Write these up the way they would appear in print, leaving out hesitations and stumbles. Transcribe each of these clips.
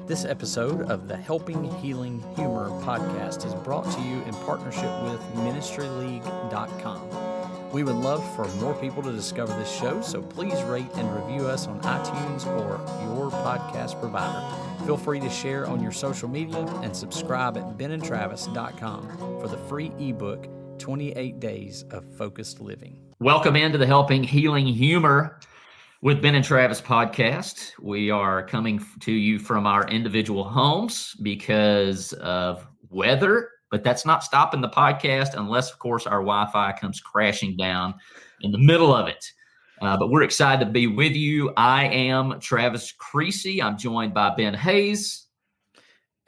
This episode of the Helping Healing Humor podcast is brought to you in partnership with ministryleague.com. We would love for more people to discover this show, so please rate and review us on iTunes or your podcast provider. Feel free to share on your social media and subscribe at benandtravis.com for the free ebook, 28 Days of Focused Living. Welcome into the Helping Healing Humor with Ben and Travis podcast. We are coming to you from our individual homes because of weather, but that's not stopping the podcast unless, of course, our Wi-Fi comes crashing down in the middle of it. But we're excited to be with you. I am Travis Creasy. I'm joined by Ben Hayes.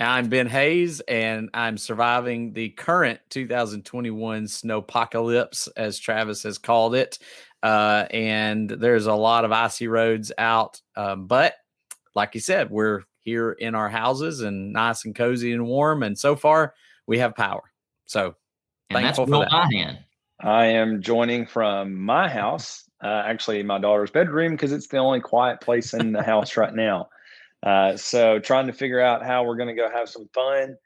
I'm Ben Hayes, and I'm surviving the current 2021 snowpocalypse, as Travis has called it. And there's a lot of icy roads out. But like you said, we're here in our houses and nice and cozy and warm. And so far, we have power. So thankful for that. Mahan. I am joining from my house, actually my daughter's bedroom, because it's the only quiet place in the house right now. So trying to figure out how we're going to go have some fun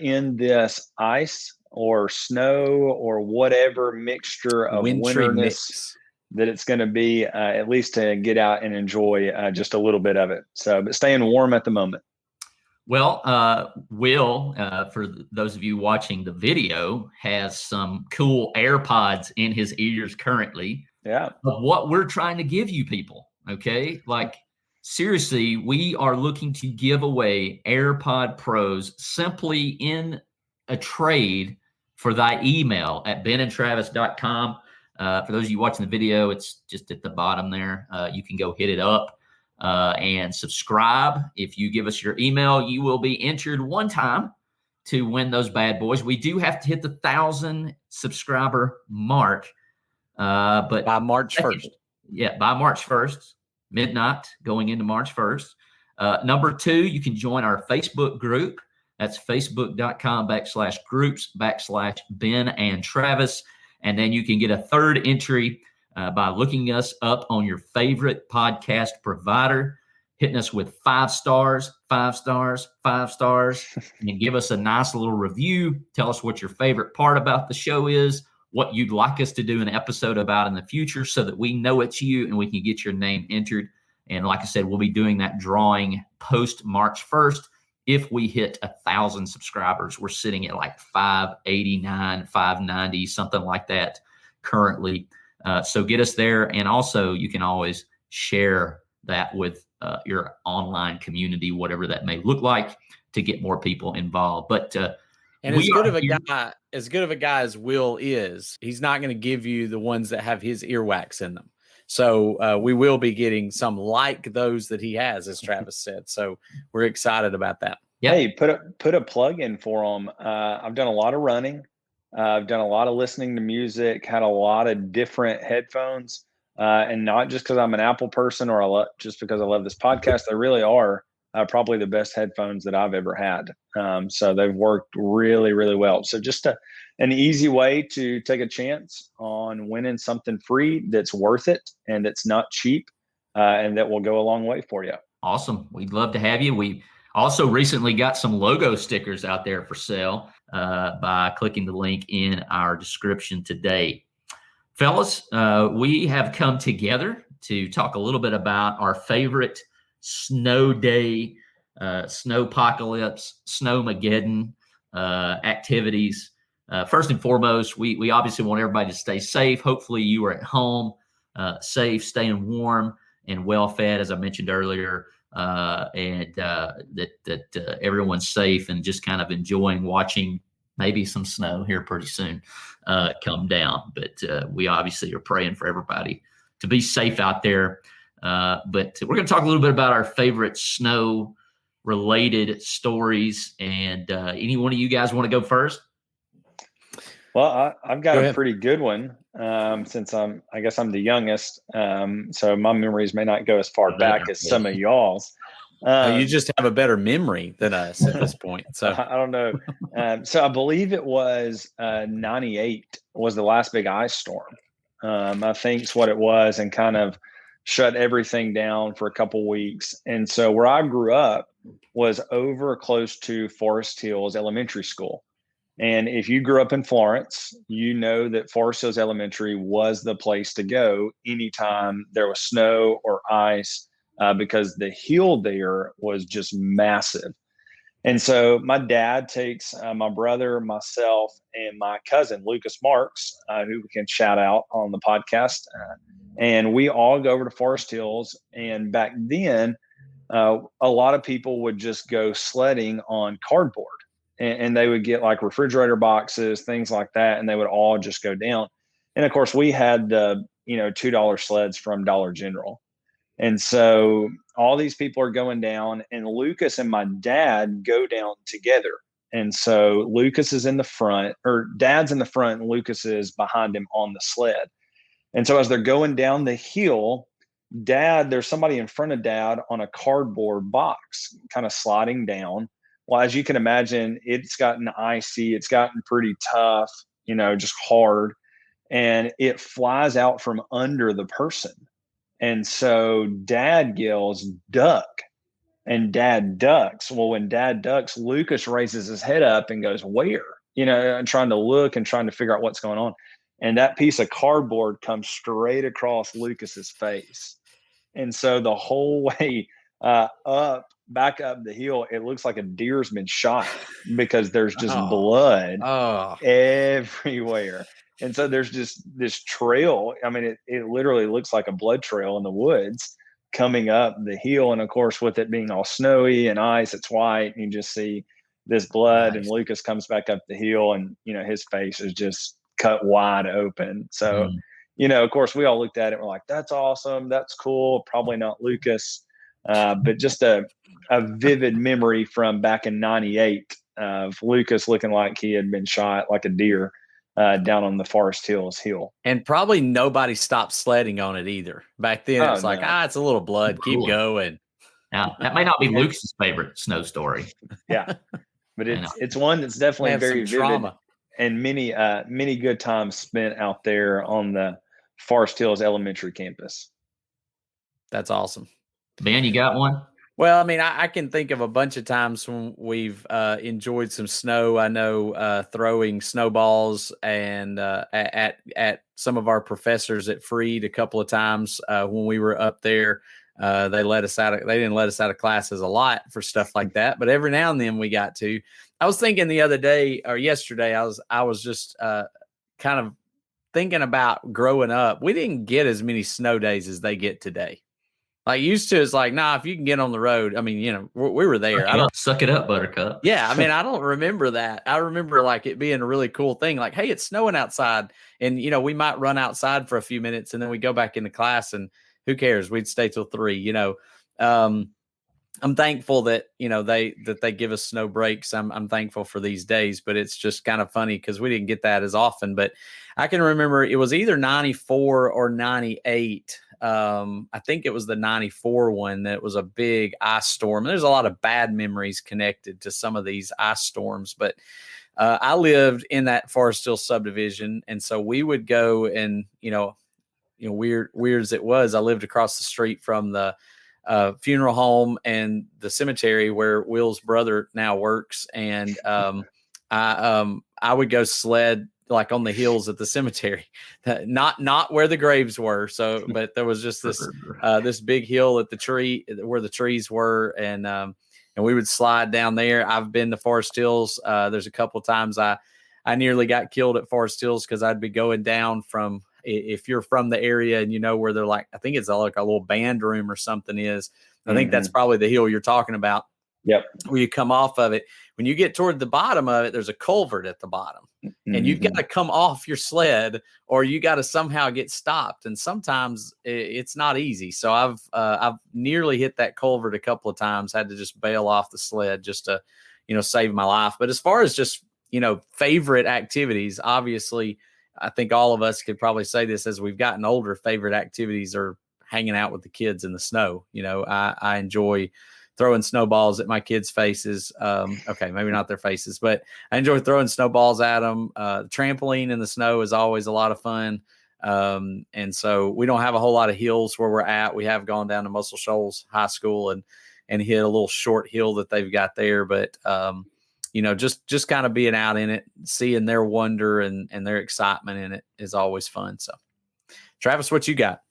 in this ice or snow or whatever mixture of winterness that it's going to be, at least to get out and enjoy just a little bit of it. So, but staying warm at the moment. Well, Will, for those of you watching the video, has some cool AirPods in his ears currently. Yeah. Of what we're trying to give you people, okay? Like, seriously, we are looking to give away AirPod Pros simply in a trade for thy email at benandtravis.com. For those of you watching the video, it's just at the bottom there. You can go hit it up and subscribe. If you give us your email, you will be entered one time to win those bad boys. We do have to hit the 1,000 subscriber mark. But by March 1st. Yeah, by March 1st, midnight, going into March 1st. Number 2, you can join our Facebook group. That's facebook.com/groups/Ben and Travis. And then you can get a third entry by looking us up on your favorite podcast provider, hitting us with 5 stars, 5 stars, 5 stars, and give us a nice little review. Tell us what your favorite part about the show is, what you'd like us to do an episode about in the future so that we know it's you and we can get your name entered. And like I said, we'll be doing that drawing post March 1st. If we hit 1,000 subscribers, we're sitting at like 589, 590, something like that currently. So get us there. And also you can always share that with your online community, whatever that may look like, to get more people involved. But and as good of a guy as Will is, he's not going to give you the ones that have his earwax in them. So we will be getting some like those that he has, as Travis said. So we're excited about that. Yeah. Hey, put a plug in for them. I've done a lot of running. I've done a lot of listening to music, had a lot of different headphones, and not just because I'm an Apple person or just because I love this podcast. They really are probably the best headphones that I've ever had. So they've worked really, really well. So just an easy way to take a chance on winning something free that's worth it and that's not cheap, and that will go a long way for you. Awesome. We'd love to have you. We also recently got some logo stickers out there for sale by clicking the link in our description today. Fellas, we have come together to talk a little bit about our favorite snow day, snowpocalypse, snowmageddon activities. First and foremost, we obviously want everybody to stay safe. Hopefully you are at home, safe, staying warm and well fed, as I mentioned earlier, and that everyone's safe and just kind of enjoying watching maybe some snow here pretty soon come down. But we obviously are praying for everybody to be safe out there. But we're going to talk a little bit about our favorite snow-related stories. And any one of you guys want to go first? Well, I've got a pretty good one since I guess I'm the youngest. So my memories may not go as far back as some of y'all's. You just have a better memory than us at this point. So I don't know. So I believe it was 98 was the last big ice storm. I think is what it was, and kind of shut everything down for a couple weeks. And so where I grew up was over close to Forest Hills Elementary School. And if you grew up in Florence, you know that Forest Hills Elementary was the place to go anytime there was snow or ice, because the hill there was just massive. And so my dad takes my brother, myself, and my cousin, Lucas Marks, who we can shout out on the podcast. And we all go over to Forest Hills. And back then, a lot of people would just go sledding on cardboard. And they would get like refrigerator boxes, things like that, and they would all just go down. And of course, we had the $2 sleds from Dollar General. And so all these people are going down, and Lucas and my dad go down together. And so Lucas is in the front, or Dad's in the front, and Lucas is behind him on the sled. And so as they're going down the hill, there's somebody in front of Dad on a cardboard box, kind of sliding down. Well, as you can imagine, it's gotten icy. It's gotten pretty tough, just hard. And it flies out from under the person. And so Dad yells, "Duck." And Dad ducks. Well, when Dad ducks, Lucas raises his head up and goes, "Where?" And trying to look and trying to figure out what's going on. And that piece of cardboard comes straight across Lucas's face. And so the whole way back up the hill, it looks like a deer's been shot, because there's just blood everywhere. And so there's just this trail. I mean, it literally looks like a blood trail in the woods coming up the hill. And of course, with it being all snowy and ice, it's white. And you just see this blood. Nice. And Lucas comes back up the hill, and, his face is just cut wide open. So, of course, we all looked at it and we're like, "That's awesome. That's cool." Probably not Lucas. But just a vivid memory from back in '98 of Lucas looking like he had been shot like a deer down on the Forest Hills hill. And probably nobody stopped sledding on it either. Back then, it's like, it's a little blood. Keep going. Now, that may not be Lucas's favorite snow story. Yeah, but it's one that's definitely very vivid. Trauma. And many good times spent out there on the Forest Hills Elementary campus. That's awesome. Ben, you got one? Well, I mean, I can think of a bunch of times when we've enjoyed some snow. I know throwing snowballs and at some of our professors at Freed a couple of times when we were up there. They didn't let us out of classes a lot for stuff like that, but every now and then we got to. I was thinking the other day or yesterday, I was just kind of thinking about growing up. We didn't get as many snow days as they get today. Like used to, it's like, nah, if you can get on the road. I mean, we were there. Suck it up, Buttercup. Yeah. I mean, I don't remember that. I remember like it being a really cool thing. Like, hey, it's snowing outside. And, we might run outside for a few minutes and then we go back into class and who cares? We'd stay till 3, I'm thankful that, they give us snow breaks. I'm thankful for these days, but it's just kind of funny because we didn't get that as often. But I can remember it was either 94 or 98. I think it was the 94 one that was a big ice storm. There's a lot of bad memories connected to some of these ice storms, but I lived in that Forest Hill subdivision. And so we would go and, weird as it was, I lived across the street from the funeral home and the cemetery where Will's brother now works. And I would go sled like on the hills at the cemetery, not where the graves were. So, but there was just this big hill at the tree where the trees were. And we would slide down there. I've been to Forest Hills. There's a couple of times I nearly got killed at Forest Hills because I'd be going down from, if you're from the area and where they're like, I think it's like a little band room or something is. I think that's probably the hill you're talking about. Yep. Where you come off of it. When you get toward the bottom of it, there's a culvert at the bottom. And you've got to come off your sled or you got to somehow get stopped. And sometimes it's not easy. So I've nearly hit that culvert a couple of times, had to just bail off the sled just to, save my life. But as far as just, favorite activities, obviously, I think all of us could probably say this as we've gotten older, favorite activities are hanging out with the kids in the snow. I enjoy throwing snowballs at my kids' faces. Okay, maybe not their faces, but I enjoy throwing snowballs at them. Trampoline in the snow is always a lot of fun. And so we don't have a whole lot of hills where we're at. We have gone down to Muscle Shoals High School and hit a little short hill that they've got there. But, just kind of being out in it, seeing their wonder and their excitement in it is always fun. So, Travis, what you got?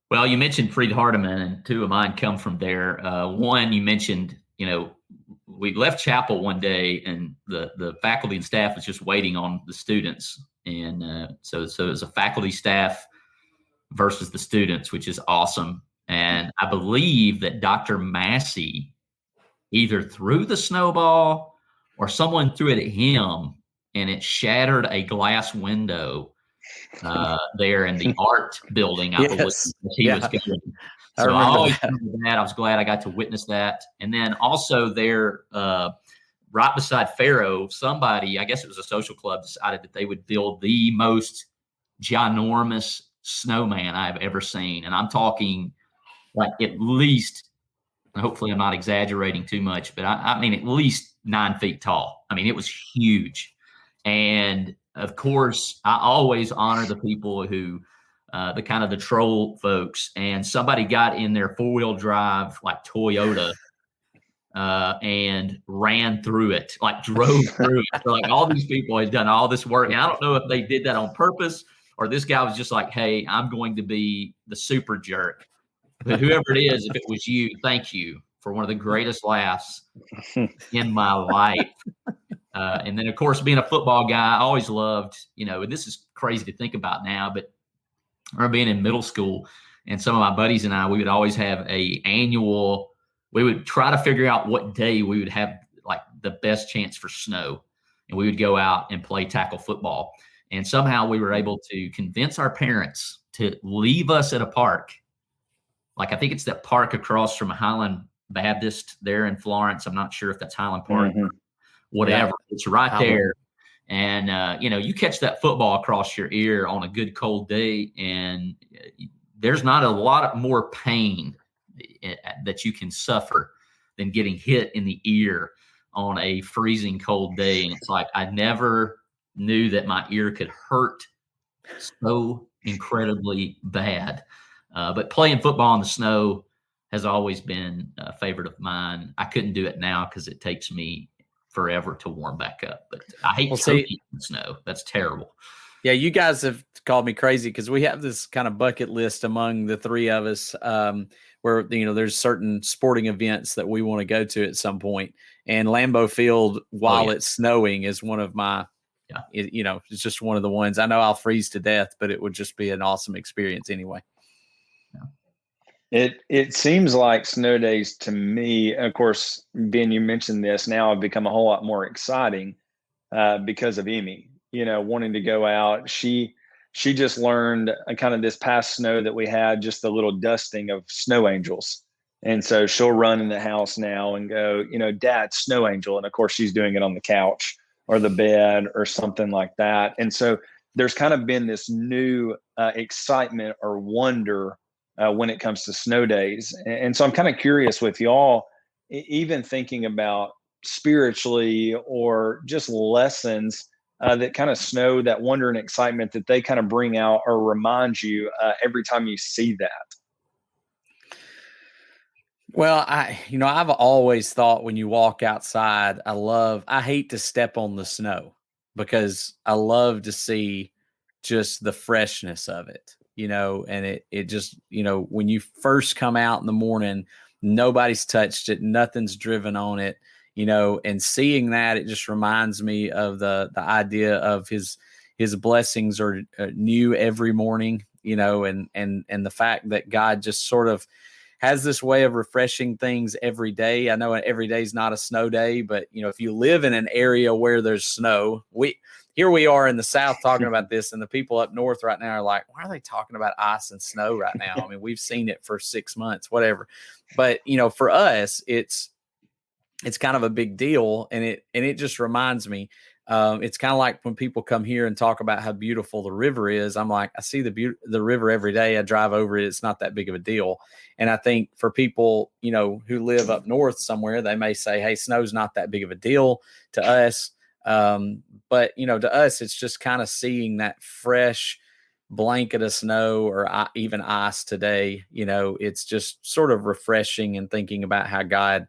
Well, you mentioned Freed Hardeman, and two of mine come from there. One, you mentioned, we left chapel one day, and the faculty and staff was just waiting on the students. And so it was a faculty staff versus the students, which is awesome. And I believe that Dr. Massey either threw the snowball or someone threw it at him, and it shattered a glass window there in the art building, I believe he was going. So I always remember that. I was glad I got to witness that. And then also there, right beside Faro, somebody, I guess it was a social club, decided that they would build the most ginormous snowman I've ever seen. And I'm talking like at least, hopefully I'm not exaggerating too much, but I mean at least 9 feet tall. I mean, it was huge. And of course, I always honor the people who, the troll folks, and somebody got in their 4-wheel drive, like Toyota, and ran through it, like drove through it. So like all these people had done all this work. And I don't know if they did that on purpose or this guy was just like, hey, I'm going to be the super jerk. But whoever it is, if it was you, thank you for one of the greatest laughs in my life. And then, of course, being a football guy, I always loved, and this is crazy to think about now, but I remember being in middle school, and some of my buddies and I, we would always have we would try to figure out what day we would have like the best chance for snow. And we would go out and play tackle football. And somehow we were able to convince our parents to leave us at a park. Like, I think it's that park across from Highland Baptist there in Florence. I'm not sure if that's Highland Park or whatever. Yeah. It's right there. And, you catch that football across your ear on a good cold day, and there's not a lot more pain that you can suffer than getting hit in the ear on a freezing cold day. And it's like, I never knew that my ear could hurt so incredibly bad. But playing football in the snow has always been a favorite of mine. I couldn't do it now because it takes me forever to warm back up. But I hate cooking in the snow. That's terrible. Yeah, you guys have called me crazy because we have this kind of bucket list among the three of us where, there's certain sporting events that we want to go to at some point. And Lambeau Field, while it's snowing, is one of my, it's just one of the ones. I know I'll freeze to death, but it would just be an awesome experience anyway. It seems like snow days to me, of course, Ben, you mentioned this, now have become a whole lot more exciting because of Emmy, wanting to go out. She just learned kind of this past snow that we had, just a little dusting of snow angels. And so she'll run in the house now and go, Dad, snow angel. And of course she's doing it on the couch or the bed or something like that. And so there's kind of been this new excitement or wonder when it comes to snow days. And so I'm kind of curious with y'all, even thinking about spiritually or just lessons that kind of snow, that wonder and excitement that they kind of bring out or remind you every time you see that. Well, I've always thought when you walk outside, I hate to step on the snow because I love to see just the freshness of it. And it just, when you first come out in the morning, nobody's touched it, nothing's driven on it, and seeing that, it just reminds me of the idea of his blessings are new every morning, and the fact that God just sort of has this way of refreshing things every day. I know every day is not a snow day, but if you live in an area where there's snow, here we are in the South talking about this, and the people up north right now are like, why are they talking about ice and snow right now? I mean, we've seen it for 6 months, whatever. But, for us, it's kind of a big deal. And it just reminds me, it's kind of like when people come here and talk about how beautiful the river is. I'm like, I see the river every day. I drive over it. It's not that big of a deal. And I think for people, who live up north somewhere, they may say, hey, snow's not that big of a deal to us. But to us, it's just kind of seeing that fresh blanket of snow or even ice today. It's just sort of refreshing and thinking about how God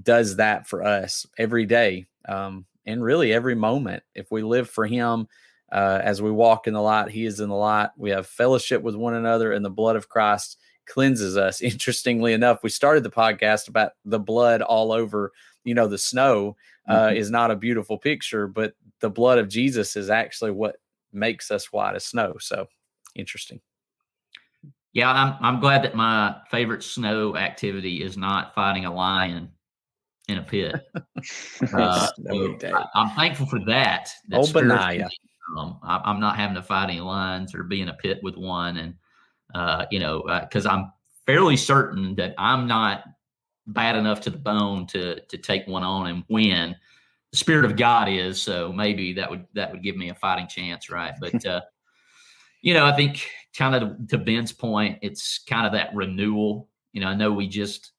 does that for us every day, and really every moment. If we live for him, as we walk in the light, he is in the light. We have fellowship with one another, and the blood of Christ cleanses us. Interestingly enough, we started the podcast about the blood all over, the snow is not a beautiful picture, but the blood of Jesus is actually what makes us white as snow. So interesting. Yeah, I'm glad that my favorite snow activity is not fighting a lion in a pit. I'm thankful for that. Oh, Benaiah. I'm not having to fight any lions or be in a pit with one. And, because I'm fairly certain that I'm not bad enough to the bone to take one on and win. The Spirit of God is, so maybe that would give me a fighting chance, right? But I think kind of to Ben's point, it's kind of that renewal. I know we just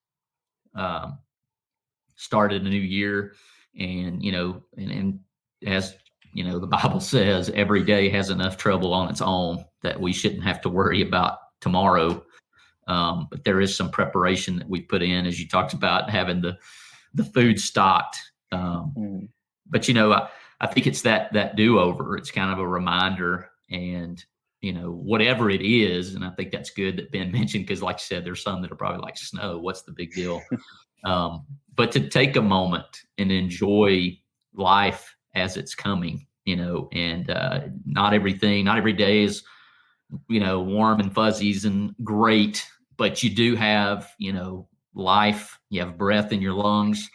started a new year, and and as the Bible says, every day has enough trouble on its own that we shouldn't have to worry about tomorrow. But there is some preparation that we put in, as you talked about, having the food stocked. But I think it's that do-over. It's kind of a reminder, and whatever it is, and I think that's good that Ben mentioned, because like you said, there's some that are probably like, snow, what's the big deal? But to take a moment and enjoy life as it's coming, and not every day is warm and fuzzies and great, but you do have life, you have breath in your lungs,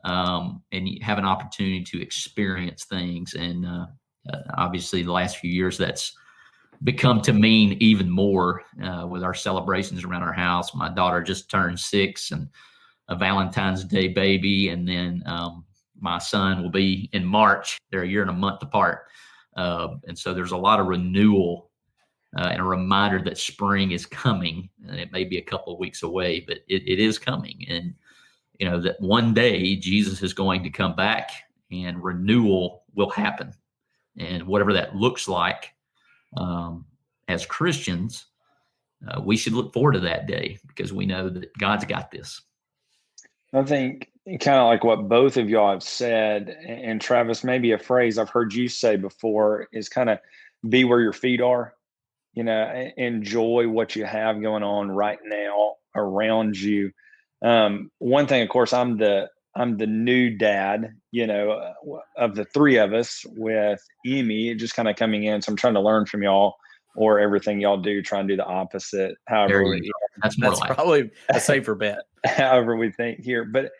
and you have an opportunity to experience things. And obviously the last few years that's become to mean even more with our celebrations around our house. My daughter just turned 6, and a Valentine's Day baby, and then my son will be in March. They're a year and a month apart, and so there's a lot of renewal and a reminder that spring is coming. And it may be a couple of weeks away, but it is coming. And that one day Jesus is going to come back, and renewal will happen. And whatever that looks like, as Christians, we should look forward to that day, because we know that God's got this. I think kind of like what both of y'all have said, and Travis, maybe a phrase I've heard you say before is kind of be where your feet are. Enjoy what you have going on right now around you. One thing, of course, I'm the new dad, of the three of us, with Amy just kind of coming in. So I'm trying to learn from y'all, or everything y'all do, try and do the opposite. However, that's probably a safer bet. However we think here. But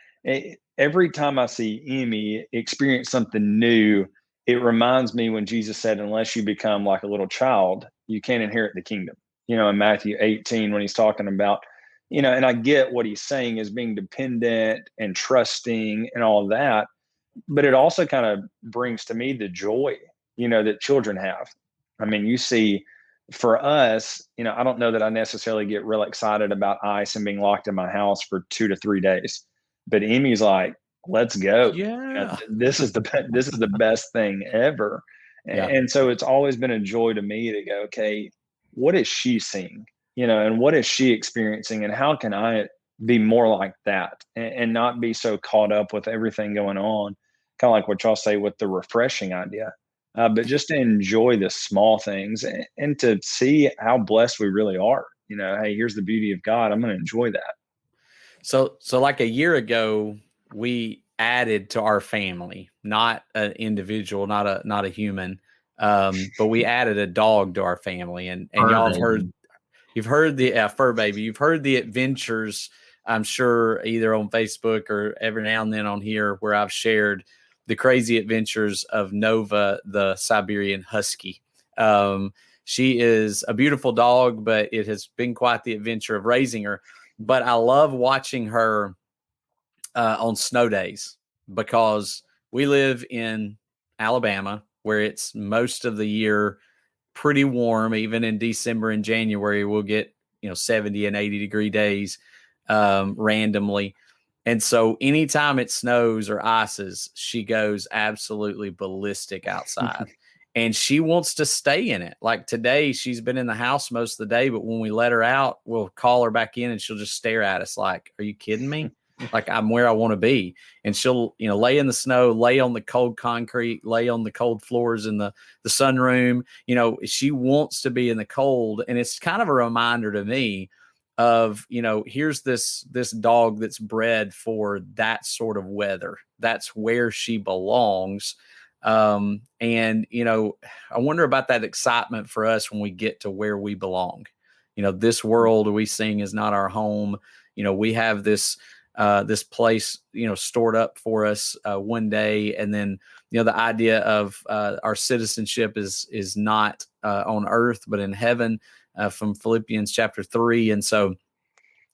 every time I see Amy experience something new, it reminds me when Jesus said, unless you become like a little child, you can't inherit the kingdom. In Matthew 18, when he's talking about, and I get what he's saying is being dependent and trusting and all of that. But it also kind of brings to me the joy, that children have. I mean, you see, for us, I don't know that I necessarily get real excited about ice and being locked in my house for 2 to 3 days. But Amy's like, let's go. Yeah. This is the best thing ever. Yeah. And so it's always been a joy to me to go, okay, what is she seeing? And what is she experiencing? And how can I be more like that and not be so caught up with everything going on? Kind of like what y'all say with the refreshing idea. But just to enjoy the small things and to see how blessed we really are. Hey, here's the beauty of God. I'm going to enjoy that. So like a year ago, we added to our family, not an individual, not a human, but we added a dog to our family. And y'all have you've heard the fur baby. You've heard the adventures, I'm sure, either on Facebook or every now and then on here, where I've shared the crazy adventures of Nova, the Siberian Husky. She is a beautiful dog, but it has been quite the adventure of raising her. But I love watching her on snow days, because we live in Alabama, where it's most of the year pretty warm. Even in December and January, we'll get 70 and 80 degree days randomly. And so anytime it snows or ices, she goes absolutely ballistic outside. and she wants to stay in it. Like today, she's been in the house most of the day, but when we let her out, we'll call her back in and she'll just stare at us like, are you kidding me? Like, I'm where I want to be. And she'll, lay in the snow, lay on the cold concrete, lay on the cold floors in the sunroom. She wants to be in the cold. And it's kind of a reminder to me of, here's this dog that's bred for that sort of weather. That's where she belongs. And, I wonder about that excitement for us when we get to where we belong. This world we sing is not our home. We have this place, stored up for us one day. And then, the idea of our citizenship is not on earth, but in heaven, from Philippians chapter 3. And so,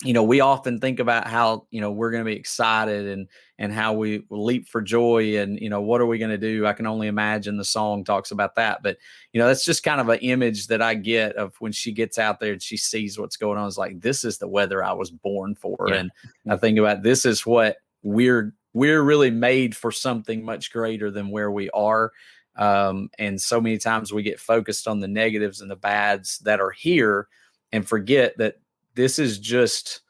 we often think about how, we're going to be excited and how we leap for joy and, what are we going to do? I can only imagine the song talks about that. But, that's just kind of an image that I get of when she gets out there and she sees what's going on. It's like, this is the weather I was born for. Yeah. And I think about this is what we're really made for, something much greater than where we are. And so many times we get focused on the negatives and the bads that are here and forget that this is just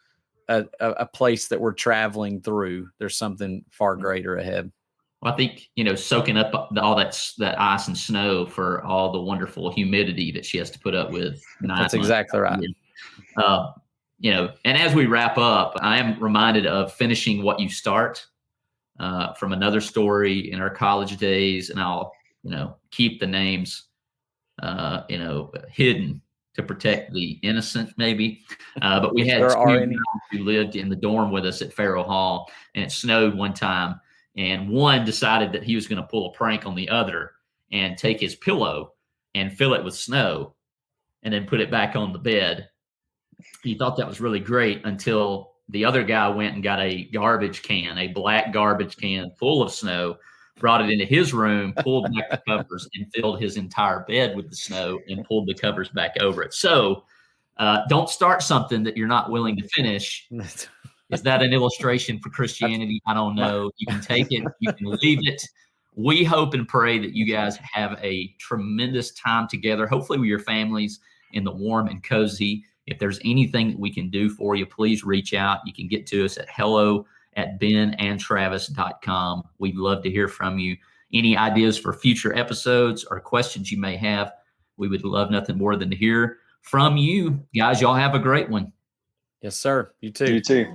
a place that we're traveling through. There's something far greater ahead. Well, I think, soaking up all that ice and snow for all the wonderful humidity that she has to put up with. That's exactly right. And as we wrap up, I am reminded of finishing what you start from another story in our college days. And I'll, keep the names, hidden to protect the innocent, maybe. But we had two who lived in the dorm with us at Farrell Hall, and it snowed one time. And one decided that he was going to pull a prank on the other and take his pillow and fill it with snow and then put it back on the bed. He thought that was really great until the other guy went and got a black garbage can full of snow, brought it into his room, pulled back the covers, and filled his entire bed with the snow and pulled the covers back over it. So don't start something that you're not willing to finish. Is that an illustration for Christianity? I don't know. You can take it. You can leave it. We hope and pray that you guys have a tremendous time together, hopefully with your families in the warm and cozy. If there's anything that we can do for you, please reach out. You can get to us at hello@benandtravis.com. We'd love to hear from you. Any ideas for future episodes or questions you may have, we would love nothing more than to hear from you. Guys, y'all have a great one. Yes, sir. You too. You too.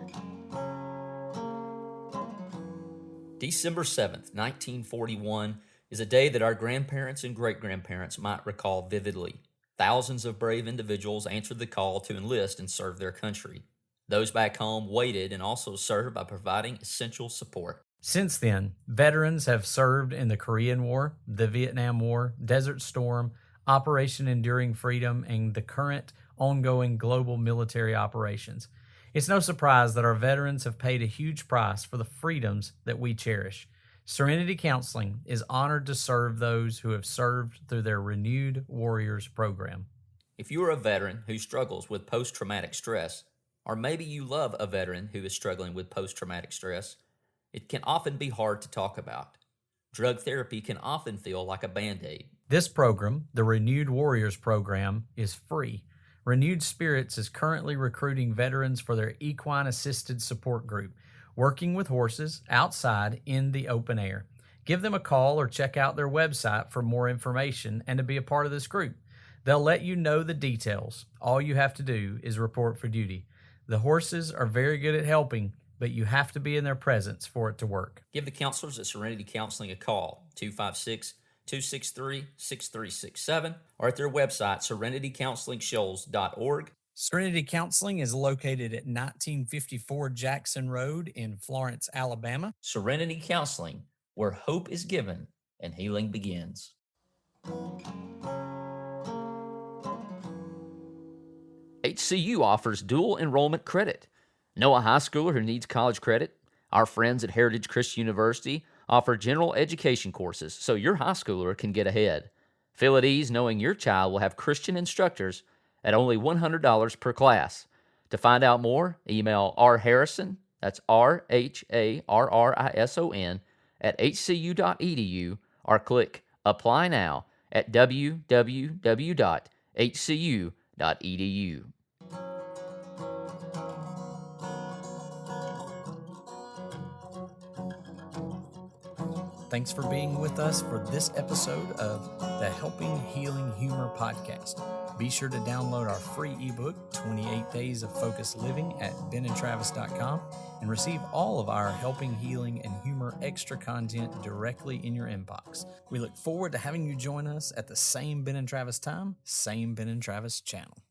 December 7th, 1941 is a day that our grandparents and great-grandparents might recall vividly. Thousands of brave individuals answered the call to enlist and serve their country. Those back home waited and also served by providing essential support. Since then, veterans have served in the Korean War, the Vietnam War, Desert Storm, Operation Enduring Freedom, and the current ongoing global military operations. It's no surprise that our veterans have paid a huge price for the freedoms that we cherish. Serenity Counseling is honored to serve those who have served through their Renewed Warriors program. If you are a veteran who struggles with post-traumatic stress, or maybe you love a veteran who is struggling with post-traumatic stress, it can often be hard to talk about. Drug therapy can often feel like a Band-Aid. This program, the Renewed Warriors program, is free. Renewed Spirits is currently recruiting veterans for their equine-assisted support group, working with horses outside in the open air. Give them a call or check out their website for more information and to be a part of this group. They'll let you know the details. All you have to do is report for duty. The horses are very good at helping, but you have to be in their presence for it to work. Give the counselors at Serenity Counseling a call, 256-263-6367, or at their website, serenitycounselingshoals.org. Serenity Counseling is located at 1954 Jackson Road in Florence, Alabama. Serenity Counseling, where hope is given and healing begins. HCU offers dual enrollment credit. Know a high schooler who needs college credit? Our friends at Heritage Christian University offer general education courses so your high schooler can get ahead. Feel at ease knowing your child will have Christian instructors at only $100 per class. To find out more, email rharrison, that's RHARRISON, at hcu.edu, or click Apply Now at www.hcu.edu. Thanks for being with us for this episode of the Helping Healing Humor podcast. Be sure to download our free ebook, 28 Days of Focused Living, at benandtravis.com and receive all of our Helping Healing and Humor extra content directly in your inbox. We look forward to having you join us at the same Ben and Travis time, same Ben and Travis channel.